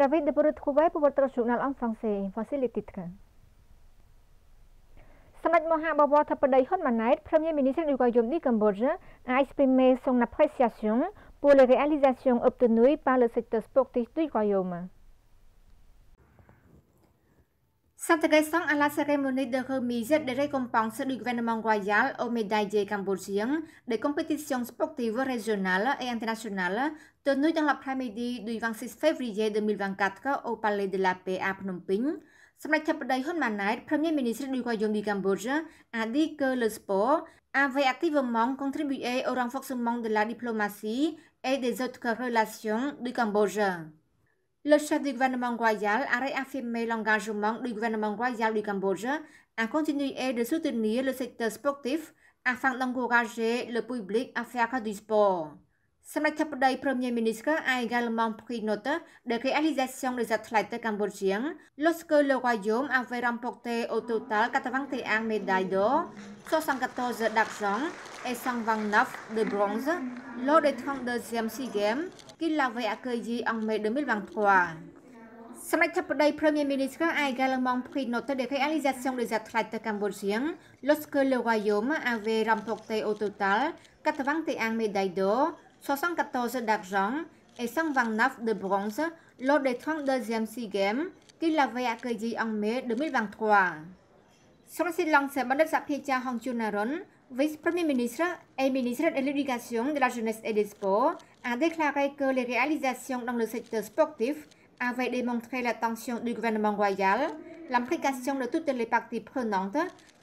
Ravi de retrouver pour votre journal en français. Voici les titres. Samdech Mahabawar Thapadei Hun Manet, Premier ministre du Royaume du Cambodge, a exprimé son appréciation pour les réalisations obtenues par le secteur sportif du Royaume. S'intéressant à la cérémonie de remise des récompenses du gouvernement royal aux médaillés cambodgiens des compétitions sportives régionales et internationales tenues dans l'après-midi du 26 février 2024 au Palais de la Paix à Phnom Penh, Samdech Thapadei Hun Manet, Premier ministre du Royaume du Cambodge, a dit que le sport avait activement contribué au renforcement de la diplomatie et des autres relations du Cambodge. Le chef du gouvernement royal a réaffirmé l'engagement du gouvernement royal du Cambodge à continuer de soutenir le secteur sportif afin d'encourager le public à faire du sport. Samdech Thapadei Premier ministre a également pris note des réalisations des athlètes cambodgiens lorsque le royaume avait remporté au total 81 médailles d'or, 74 d'argent et 129 de bronze lors des 32e SEA Games qu'il avait accueilli en mai 2023. Samdech Thapadei Premier ministre a également pris note des réalisations des athlètes cambodgiens lorsque le royaume avait remporté au total 81 médailles d'or, 74 d'argent et 129 de bronze lors des 32e SEA Games qu'il avait accueilli en mai 2023. Son Excellence Bandar Sapiecha Hongchunaron, vice-premier ministre et ministre de l'Éducation, de la Jeunesse et des Sports, a déclaré que les réalisations dans le secteur sportif avaient démontré l'attention du gouvernement royal, l'implication de toutes les parties prenantes,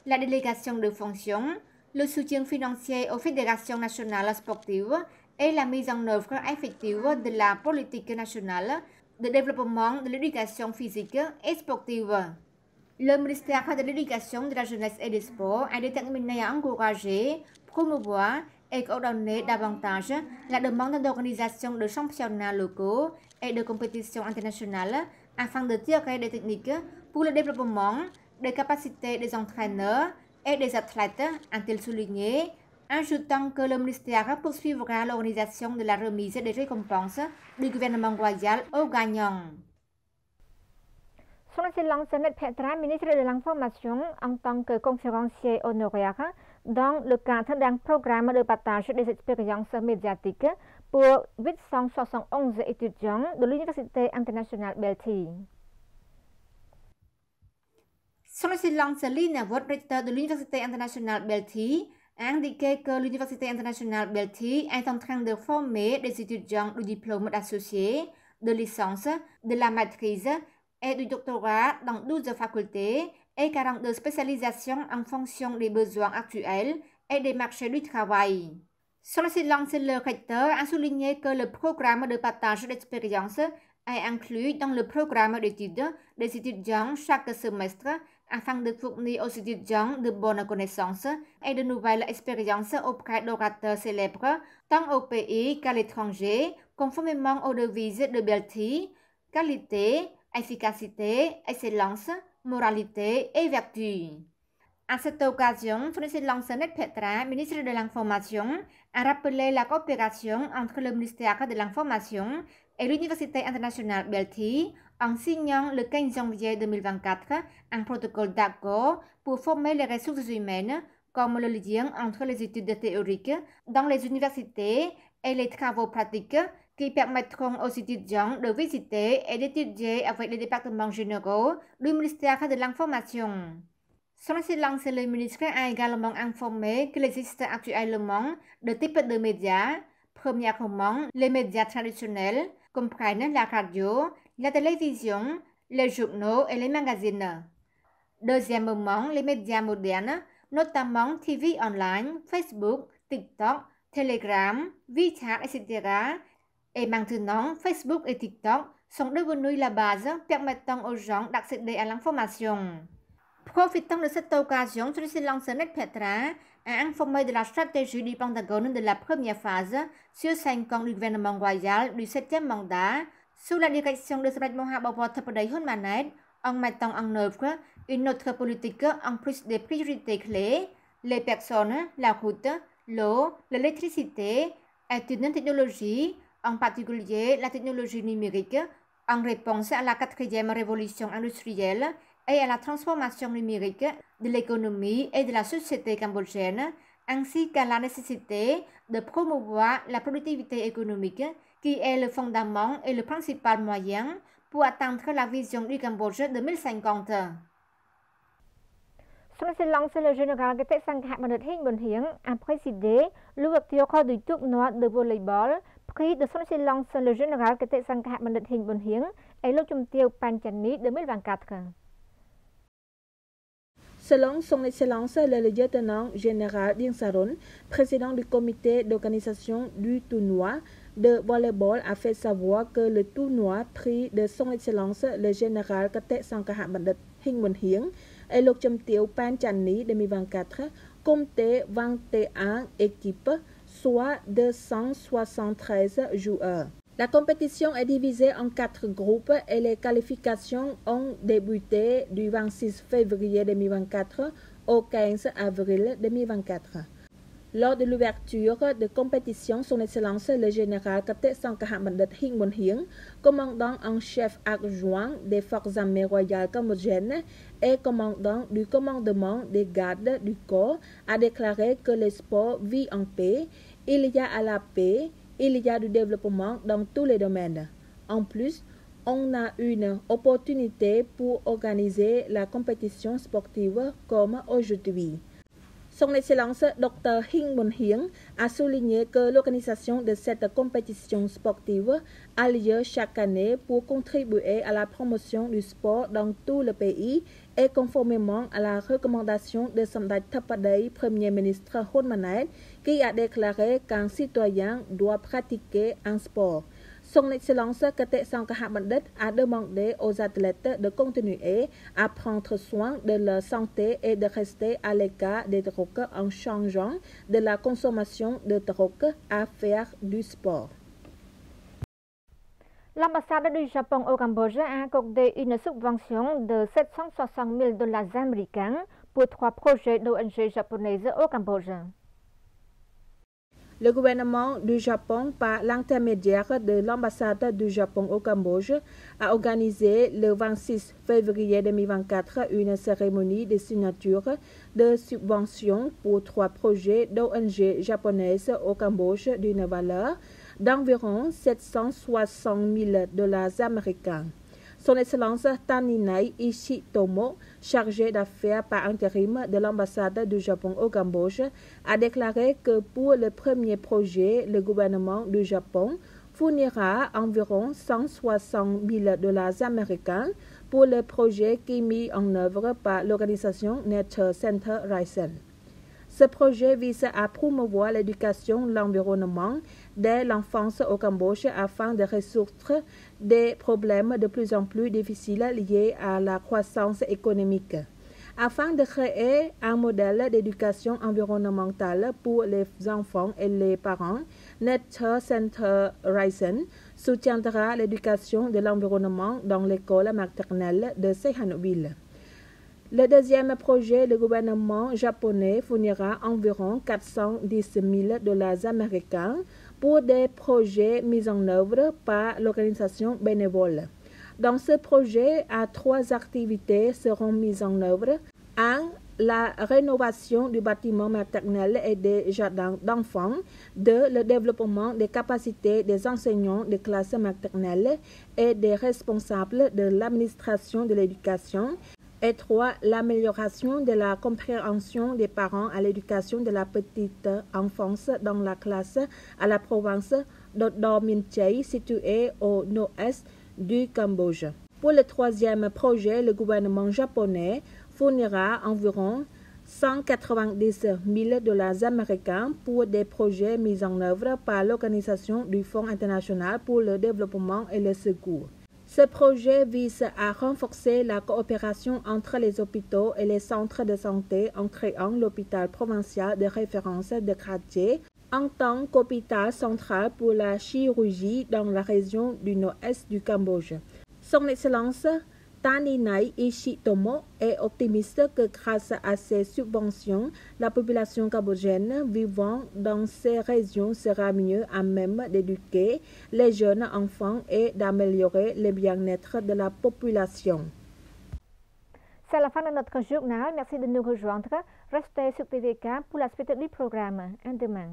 la délégation de fonctions, le soutien financier aux fédérations nationales sportives et la mise en œuvre effective de la politique nationale de développement de l'éducation physique et sportive. Le ministère de l'Éducation, de la Jeunesse et des Sports est déterminé à encourager, promouvoir et coordonner davantage la demande d'organisation de championnats locaux et de compétitions internationales afin de tirer des techniques pour le développement des capacités des entraîneurs et des athlètes, a-t-il souligné, ajoutant que le ministère poursuivra l'organisation de la remise des récompenses du gouvernement royal aux gagnants. Son Excellence Net Petra, ministre de l'Information, en tant que conférencier honoraire dans le cadre d'un programme de partage des expériences médiatiques pour 871 étudiants de l'Université internationale Belty. Son Excellence Lina Vot, recteur de l'Université internationale Belty, a indiqué que l'Université internationale Belty est en train de former des étudiants du diplôme d'associé, de licence, de la maîtrise et du doctorat dans 12 facultés et 42 spécialisations en fonction des besoins actuels et des marchés du travail. Son Excellence le recteur a souligné que le programme de partage d'expérience est inclus dans le programme d'études des étudiants chaque semestre afin de fournir aux étudiants de bonnes connaissances et de nouvelles expériences auprès d'orateurs célèbres tant au pays qu'à l'étranger, conformément aux devises de Belty, qualité, efficacité, excellence, moralité et vertu. À cette occasion, Son Excellence Net Petra, ministre de l'Information, a rappelé la coopération entre le ministère de l'Information et l'Université internationale Belty en signant le 15 janvier 2024 un protocole d'accord pour former les ressources humaines comme le lien entre les études théoriques dans les universités et les travaux pratiques qui permettront aux étudiants de visiter et d'étudier avec les départements généraux du ministère de l'Information. Son Excellence le ministre a également informé qu'il existe actuellement deux types de médias. Premièrement, les médias traditionnels comprennent la radio, la télévision, les journaux et les magazines. Deuxièmement, les médias modernes, notamment TV online, Facebook, TikTok, Telegram, WeChat, etc. Et maintenant, Facebook et TikTok sont devenus la base permettant aux gens d'accéder à l'information. Profitant de cette occasion, Son Excellence Net Petra a informé de la stratégie du Pentagone de la première phase sur 5 ans du gouvernement royal du 7e mandat sous la direction de Samdech Mahabawar Thapadei Hun Manet en mettant en œuvre une autre politique en plus des priorités clés, les personnes, la route, l'eau, l'électricité est une technologie, en particulier la technologie numérique, en réponse à la 4e révolution industrielle et à la transformation numérique de l'économie et de la société cambodgienne, ainsi qu'à la nécessité de promouvoir la productivité économique, qui est le fondament et le principal moyen pour atteindre la vision du Cambodge 2050. Son Excellence le général Kete Sangha Hinh Bun Hieng a présidé l'ouverture du tournoi de volleyball prix de Son Excellence le général Kete Sangha Hinh Bun Hieng et le Chum Tiêu Panchani 2024. Selon Son Excellence le lieutenant général Dien Saron, président du comité d'organisation du tournoi de volleyball, a fait savoir que le tournoi prix de Son Excellence le général Kete Sangha Hinh Bun Hieng et le Chum Tiêu Panchani 2024 comptait 21 équipes, soit 273 joueurs. La compétition est divisée en 4 groupes et les qualifications ont débuté du 26 février 2024 au 15 avril 2024. Lors de l'ouverture de compétition, Son Excellence le général Kete Sangha Hinh Bun Hieng, commandant en chef adjoint des forces armées royales cambodgiennes et commandant du commandement des gardes du corps, a déclaré que le sport vit en paix, il y a à la paix, il y a du développement dans tous les domaines. En plus, on a une opportunité pour organiser la compétition sportive comme aujourd'hui. Son Excellence Dr Hinh Bun Hieng a souligné que l'organisation de cette compétition sportive a lieu chaque année pour contribuer à la promotion du sport dans tout le pays et conformément à la recommandation de Samdech Thapadey, Premier ministre Hun Manet, qui a déclaré qu'un citoyen doit pratiquer un sport. Son Excellence Kete Sangha a demandé aux athlètes de continuer à prendre soin de leur santé et de rester à l'écart des drogues en changeant de la consommation de drogue à faire du sport. L'ambassade du Japon au Cambodge a accordé une subvention de 760 000 $ américains pour 3 projets d'ONG japonaises au Cambodge. Le gouvernement du Japon, par l'intermédiaire de l'ambassade du Japon au Cambodge, a organisé le 26 février 2024 une cérémonie de signature de subvention pour 3 projets d'ONG japonaises au Cambodge d'une valeur d'environ 760 000 $ américains. Son Excellence Taninai Ishitomo, chargé d'affaires par intérim de l'ambassade du Japon au Cambodge, a déclaré que pour le premier projet, le gouvernement du Japon fournira environ 160 000 $ américains pour le projet qui est mis en œuvre par l'organisation Nature Center Risen. Ce projet vise à promouvoir l'éducation, l'environnement dès l'enfance au Cambodge afin de résoudre des problèmes de plus en plus difficiles liés à la croissance économique. Afin de créer un modèle d'éducation environnementale pour les enfants et les parents, Nature Center Risen soutiendra l'éducation de l'environnement dans l'école maternelle de Sihanoukville. Le deuxième projet, le gouvernement japonais fournira environ 410 000 $ américains pour des projets mis en œuvre par l'organisation bénévole. Dans ce projet, 3 activités seront mises en œuvre. 1. La rénovation du bâtiment maternel et des jardins d'enfants. 2. Le développement des capacités des enseignants des classes maternelles et des responsables de l'administration de l'éducation. Et 3. L'amélioration de la compréhension des parents à l'éducation de la petite enfance dans la classe à la province d'Odor-Min-Chey, située au nord-est du Cambodge. Pour le troisième projet, le gouvernement japonais fournira environ 190 000 $ américains pour des projets mis en œuvre par l'Organisation du Fonds international pour le développement et le secours. Ce projet vise à renforcer la coopération entre les hôpitaux et les centres de santé en créant l'hôpital provincial de référence de Kratie en tant qu'hôpital central pour la chirurgie dans la région du nord-est du Cambodge. Son Excellence Taninai Ishitomo est optimiste que grâce à ces subventions, la population cambodgienne vivant dans ces régions sera mieux à même d'éduquer les jeunes enfants et d'améliorer le bien-être de la population. C'est la fin de notre journal. Merci de nous rejoindre. Restez sur TVK pour la suite du programme. À demain.